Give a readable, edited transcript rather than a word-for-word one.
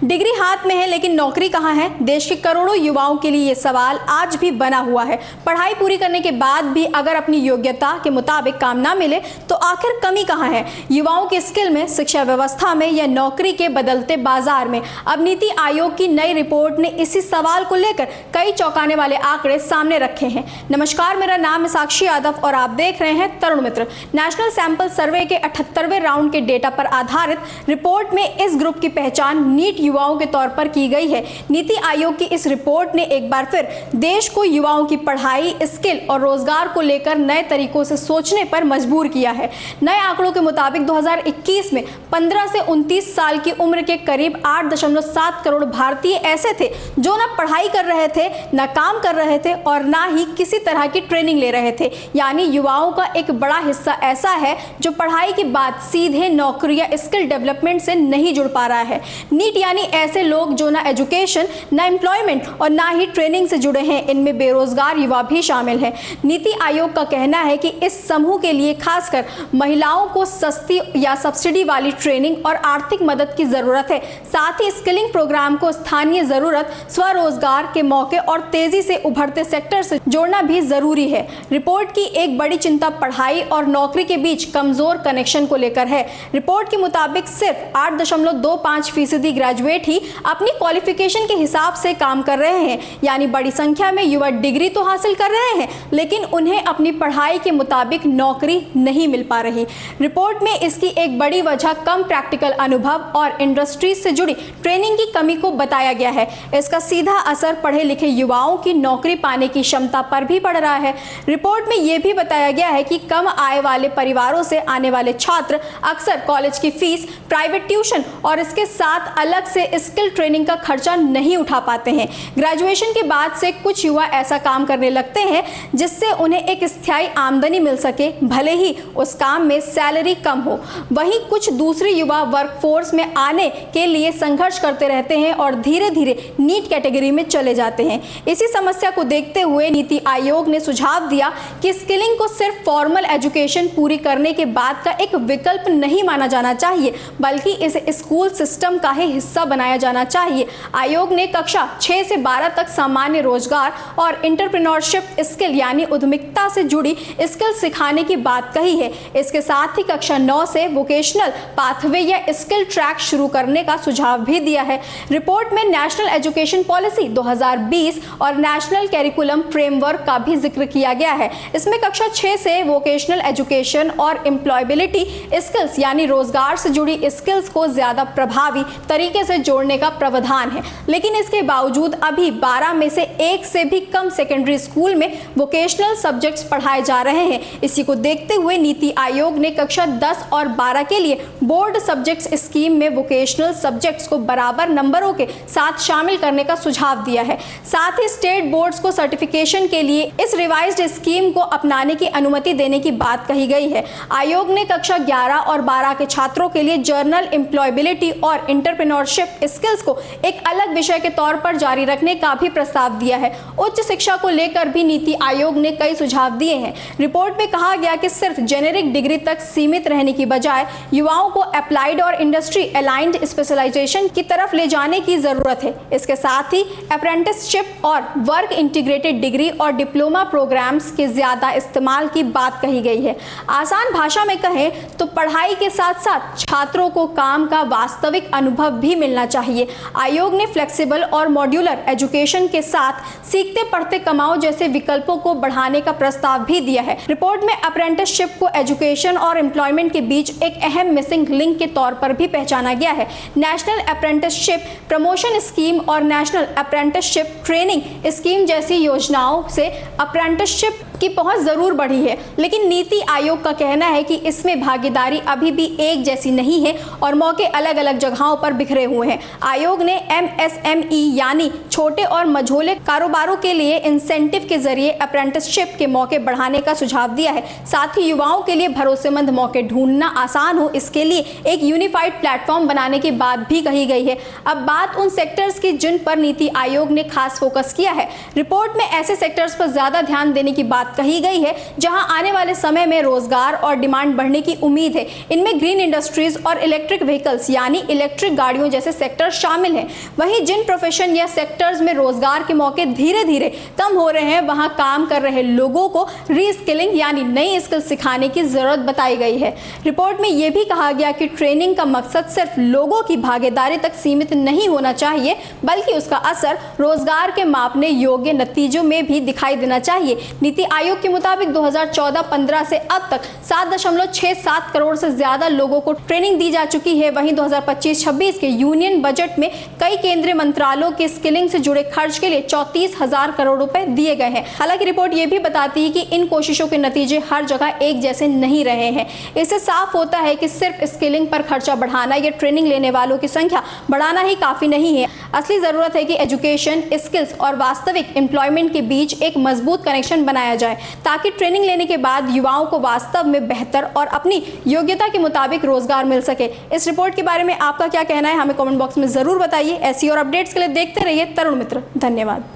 Degree हाथ में है लेकिन नौकरी कहाँ है? देश के करोड़ों युवाओं के लिए ये सवाल आज भी बना हुआ है। पढ़ाई पूरी करने के बाद भी अगर अपनी योग्यता के मुताबिक काम ना मिले तो आखिर कमी कहाँ है? युवाओं की स्किल में, शिक्षा व्यवस्था में या नौकरी के बदलते बाजार में? अब नीति आयोग की नई रिपोर्ट ने इसी सवाल को लेकर कई चौंकाने वाले आंकड़े सामने रखे हैं। नमस्कार, मेरा नाम है साक्षी यादव और आप देख रहे हैं तरुण मित्र। नेशनल सैंपल सर्वे के 78वें राउंड के डेटा पर आधारित रिपोर्ट में इस ग्रुप की पहचान नीट युवाओं के तौर पर की गई है। नीति आयोग की इस रिपोर्ट ने एक बार फिर देश को युवाओं की पढ़ाई, स्किल और रोजगार को लेकर नए तरीकों से सोचने पर मजबूर किया है। नए आंकड़ों के मुताबिक 2021 में 15 से 29 साल की उम्र के करीब 8.7 करोड़ भारतीय ऐसे थे जो न पढ़ाई कर रहे थे, न काम कर रहे थे और ना ही किसी तरह की ट्रेनिंग ले रहे थे। यानी युवाओं का एक बड़ा हिस्सा ऐसा है जो पढ़ाई के बाद सीधे नौकरी या स्किल डेवलपमेंट से नहीं जुड़ पा रहा है। नीट यानी ऐसे लोग जो ना एजुकेशन, ना एम्प्लॉयमेंट और ना ही ट्रेनिंग से जुड़े हैं। इनमें बेरोजगार युवा भी शामिल हैं। नीति आयोग का कहना है कि इस समूह के लिए खासकर महिलाओं को सस्ती या सब्सिडी वाली ट्रेनिंग और आर्थिक मदद की जरूरत है। साथ ही स्किलिंग प्रोग्राम को स्थानीय जरूरत, स्वरोजगार के मौके और तेजी से उभरते सेक्टर से जोड़ना भी जरूरी है। रिपोर्ट की एक बड़ी चिंता पढ़ाई और नौकरी के बीच कमजोर कनेक्शन को लेकर है। रिपोर्ट के मुताबिक सिर्फ 8.25% ग्रेजुएट ही अपनी क्वालिफिकेशन के हिसाब से काम कर रहे हैं। यानी बड़ी संख्या में युवा डिग्री तो हासिल कर रहे हैं लेकिन उन्हें अपनी पढ़ाई के मुताबिक नौकरी नहीं मिल पा रही। रिपोर्ट में इसकी एक बड़ी वजह कम प्रैक्टिकल अनुभव और इंडस्ट्री से जुड़ी ट्रेनिंग की कमी को बताया गया है। इसका सीधा असर पढ़े लिखे युवाओं की नौकरी पाने की क्षमता पर भी पड़ रहा है। रिपोर्ट में यह भी बताया गया है कि कम आय वाले परिवारों से आने वाले छात्र अक्सर कॉलेज की फीस, प्राइवेट ट्यूशन और इसके साथ अलग से स्किल ट्रेनिंग का खर्चा नहीं उठा पाते हैं। ग्रेजुएशन के बाद से कुछ युवा ऐसा काम करने लगते हैं जिससे उन्हें एक स्थायी आमदनी मिल सके, भले ही उस काम में सैलरी कम हो। वहीं कुछ दूसरे युवा वर्कफोर्स में आने के लिए संघर्ष करते रहते हैं और धीरे धीरे नीट कैटेगरी में चले जाते हैं। इसी समस्या को देखते हुए नीति आयोग ने सुझाव दिया कि स्किलिंग को सिर्फ फॉर्मल एजुकेशन पूरी करने के बाद का एक विकल्प नहीं माना जाना चाहिए, बल्कि इसे स्कूल सिस्टम का ही हिस्सा बनाया जाना चाहिए। आयोग ने कक्षा 6 से 12 तक सामान्य रोजगार और एंटरप्रेन्योरशिप स्किल यानी उद्यमिता से जुड़ी स्किल सिखाने की बात कही है। इसके साथ ही कक्षा 9 से वोकेशनल पाथवे या स्किल ट्रैक शुरू करने का सुझाव भी दिया है। रिपोर्ट में नेशनल एजुकेशन पॉलिसी 2020 और नेशनल कैरिकुलम फ्रेमवर्क का भी जिक्र किया गया है। इसमें कक्षा 6 से वोकेशनल एजुकेशन और एम्प्लॉयबिलिटी स्किल्स यानी रोजगार से जुड़ी स्किल्स को ज्यादा प्रभावी तरीके से जोड़ने का प्रावधान है। लेकिन इसके बावजूद अभी 12 में से 1 से भी कम सेकेंडरी स्कूल में वोकेशनल सब्जेक्ट्स पढ़ाए जा रहे हैं। इसी को देखते हुए नीति आयोग ने कक्षा 10 और 12 के लिए बोर्ड सब्जेक्ट्स स्कीम में वोकेशनल सब्जेक्ट्स को बराबर नंबरों के साथ शामिल करने का सुझाव दिया है। साथ ही स्टेट बोर्ड्स को सर्टिफिकेशन के लिए इस रिवाइज्ड स्कीम को अपनाने की अनुमति देने की बात कही गई है। आयोग ने कक्षा 11 और 12 के छात्रों के लिए जर्नल एम्प्लॉयबिलिटी और एंटरप्रेन्योरशिप स्किल्स को एक अलग विषय के तौर पर जारी रखने का भी प्रस्ताव दिया है। उच्च शिक्षा को लेकर भी नीति आयोग ने कई सुझाव दिए हैं। रिपोर्ट में कहा गया कि सिर्फ जेनेरिक डिग्री तक सीमित रहने की बजाय युवाओं को अप्लाइड और इंडस्ट्री अलाइंड स्पेशलाइजेशन की तरफ ले जाने की जरूरत है। इसके साथ ही अप्रेंटिसशिप और वर्क इंटीग्रेटेड डिग्री और डिप्लोमा प्रोग्राम्स के ज्यादा इस्तेमाल की बात कही गई है। आसान भाषा में कहें तो पढ़ाई के साथ साथ छात्रों को काम का वास्तविक अनुभव भी मिलना चाहिए। आयोग ने फ्लेक्सिबल और मॉड्यूलर एजुकेशन के साथ सीखते पढ़ते कमाओ जैसे विकल्पों को बढ़ाने का प्रस्ताव भी दिया है। रिपोर्ट में अप्रेंटिसशिप को एजुकेशन और एम्प्लॉयमेंट के बीच एक अहम मिसिंग लिंक के तौर पर भी पहचाना गया है। नेशनल अप्रेंटिसशिप प्रमोशन स्कीम और नेशनल अप्रेंटिसशिप ट्रेनिंग स्कीम जैसी योजनाओं से अप्रेंटिसशिप की पहुंच जरूर बढ़ी है, लेकिन नीति आयोग का कहना है कि इसमें भागीदारी अभी भी एक जैसी नहीं है और मौके अलग अलग जगहों पर बिखरे हुए हैं। आयोग ने MSME यानी छोटे और मझोले कारोबारों के लिए इंसेंटिव के जरिए अप्रेंटिसशिप के मौके बढ़ाने का सुझाव दिया है। साथ ही युवाओं के लिए भरोसेमंद मौके ढूंढना आसान हो, इसके लिए एक यूनिफाइड प्लेटफॉर्म बनाने की बात भी कही गई है। अब बात उन सेक्टर्स की जिन पर नीति आयोग ने खास फोकस किया है। रिपोर्ट में ऐसे सेक्टर्स पर ज्यादा ध्यान देने की बात बात कही गई है, जहां आने वाले समय में रोजगार और डिमांड बढ़ने की उम्मीद है। इनमें ग्रीन इंडस्ट्रीज और इलेक्ट्रिक व्हीकल्स यानी इलेक्ट्रिक गाड़ियों जैसे सेक्टर शामिल हैं। वहीं जिन प्रोफेशन या सेक्टर्स में रोजगार के मौके धीरे धीरे कम हो रहे हैं, वहां काम कर रहे लोगों को रीस्किलिंग यानी नई स्किल सिखाने की जरूरत बताई गई है। रिपोर्ट में यह भी कहा गया कि ट्रेनिंग का मकसद सिर्फ लोगों की भागीदारी तक सीमित नहीं होना चाहिए, बल्कि उसका असर रोजगार के मापने योग्य नतीजों में भी दिखाई देना चाहिए। नीति आयोग के मुताबिक 2014-15 से अब तक 7.67 करोड़ से ज्यादा लोगों को ट्रेनिंग दी जा चुकी है। वहीं 2025-26 के यूनियन बजट में कई केंद्रीय मंत्रालयों के स्किलिंग से जुड़े खर्च के लिए 34,000 करोड़ रुपए दिए गए हैं। हालांकि रिपोर्ट यह भी बताती है कि इन कोशिशों के नतीजे हर जगह एक जैसे नहीं रहे हैं। इससे साफ होता है कि सिर्फ स्किलिंग पर खर्चा बढ़ाना या ट्रेनिंग लेने वालों की संख्या बढ़ाना ही काफी नहीं है। असली जरूरत है कि एजुकेशन, स्किल्स और वास्तविक एम्प्लॉयमेंट के बीच एक मजबूत कनेक्शन बनाया जाए, ताकि ट्रेनिंग लेने के बाद युवाओं को वास्तव में बेहतर और अपनी योग्यता के मुताबिक रोजगार मिल सके। इस रिपोर्ट के बारे में आपका क्या कहना है, हमें कमेंट बॉक्स में जरूर बताइए। ऐसी और अपडेट्स के लिए देखते रहिए तरुण मित्र। धन्यवाद।